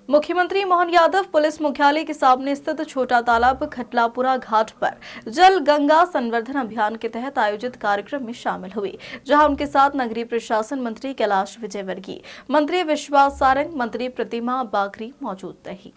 मुख्यमंत्री मोहन यादव पुलिस मुख्यालय के सामने स्थित छोटा तालाब खटलापुरा घाट पर जल गंगा संवर्धन अभियान के तहत आयोजित कार्यक्रम में शामिल हुए, जहां उनके साथ नगरीय प्रशासन मंत्री कैलाश विजयवर्गीय, मंत्री विश्वास सारंग, मंत्री प्रतिमा बागरी मौजूद रही।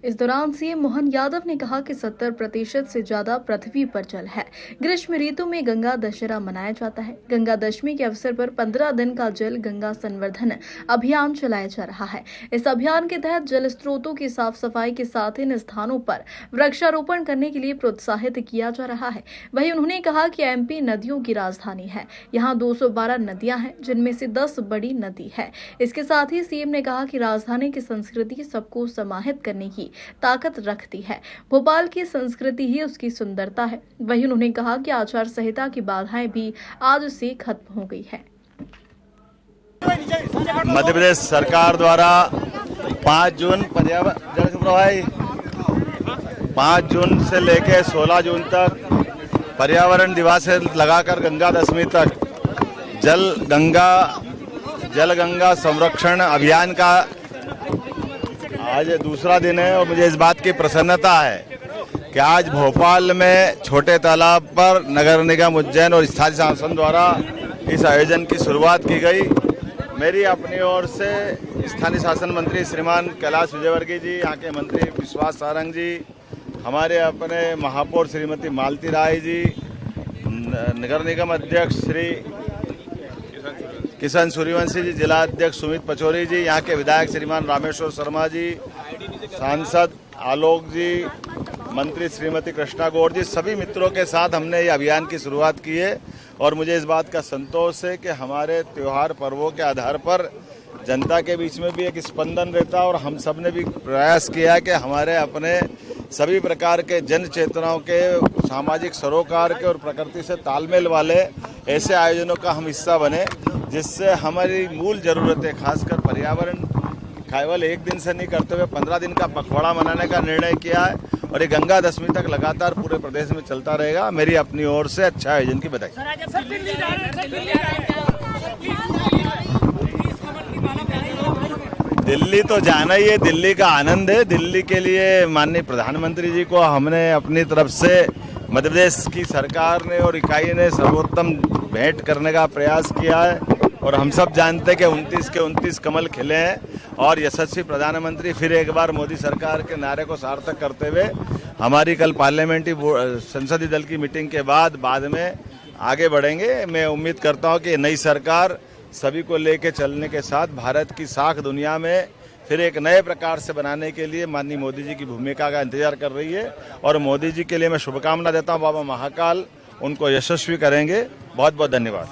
इस दौरान सीएम मोहन यादव ने कहा कि 70% से ज्यादा पृथ्वी पर जल है। ग्रीष्म ऋतु में गंगा दशहरा मनाया जाता है। गंगा दशमी के अवसर पर 15 दिन का जल गंगा संवर्धन अभियान चलाया जा रहा है। इस अभियान के तहत जल स्रोतों की साफ सफाई के साथ इन स्थानों पर वृक्षारोपण करने के लिए प्रोत्साहित किया जा रहा है। वहीं उन्होंने कहा कि एमपी नदियों की राजधानी है। यहाँ 212 नदियां हैं, जिनमें से 10 बड़ी नदी है। इसके साथ ही सीएम ने कहा कि राजधानी की संस्कृति सबको समाहित करने की ताकत रखती है। भोपाल की संस्कृति ही उसकी सुंदरता है। वहीं उन्होंने कहा कि आचार संहिता की बाधाएं भी आज से खत्म हो गई है। मध्य प्रदेश सरकार द्वारा 5 जून पर्यावरण 5 जून से लेकर 16 जून तक पर्यावरण दिवस से लगाकर गंगा दशमी तक जल गंगा संरक्षण अभियान का आज दूसरा दिन है। और मुझे इस बात की प्रसन्नता है कि आज भोपाल में छोटे तालाब पर नगर निगम उज्जैन और स्थानीय शासन द्वारा इस आयोजन की शुरुआत की गई। मेरी अपनी ओर से स्थानीय शासन मंत्री श्रीमान कैलाश विजयवर्गीय जी, यहाँ के मंत्री विश्वास सारंग जी, हमारे अपने महापौर श्रीमती मालती राय जी, नगर निगम अध्यक्ष श्री किशन सूर्यवंशी जी, जिला अध्यक्ष सुमित पचौरी जी, यहाँ के विधायक श्रीमान रामेश्वर शर्मा जी, सांसद आलोक जी, मंत्री श्रीमती कृष्णा गौड़ जी, सभी मित्रों के साथ हमने ये अभियान की शुरुआत की है। और मुझे इस बात का संतोष है कि हमारे त्योहार पर्वों के आधार पर जनता के बीच में भी एक स्पंदन रहता है। और हम सब ने भी प्रयास किया है कि हमारे अपने सभी प्रकार के जन चेतनाओं के, सामाजिक सरोकार के और प्रकृति से तालमेल वाले ऐसे आयोजनों का हम हिस्सा बने, जिससे हमारी मूल ज़रूरतें, खासकर पर्यावरण, केवल एक दिन से नहीं करते हुए 15 दिन का पखवाड़ा मनाने का निर्णय किया है। और ये गंगा दशमी तक लगातार पूरे प्रदेश में चलता रहेगा। मेरी अपनी ओर से अच्छा आयोजन की बधाई। दिल्ली तो जाना ही है, दिल्ली का आनंद है। दिल्ली के लिए माननीय प्रधानमंत्री जी को हमने अपनी तरफ से मध्य प्रदेश की सरकार ने और इकाई ने सर्वोत्तम भेंट करने का प्रयास किया है। और हम सब जानते हैं कि 29 के 29 कमल खिले हैं। और यशस्वी प्रधानमंत्री फिर एक बार मोदी सरकार के नारे को सार्थक करते हुए हमारी कल पार्लियामेंट्री संसदीय दल की मीटिंग के बाद में आगे बढ़ेंगे। मैं उम्मीद करता हूं कि नई सरकार सभी को लेकर चलने के साथ भारत की साख दुनिया में फिर एक नए प्रकार से बनाने के लिए माननीय मोदी जी की भूमिका का इंतजार कर रही है। और मोदी जी के लिए मैं शुभकामना देता हूं। बाबा महाकाल उनको यशस्वी करेंगे। बहुत बहुत धन्यवाद।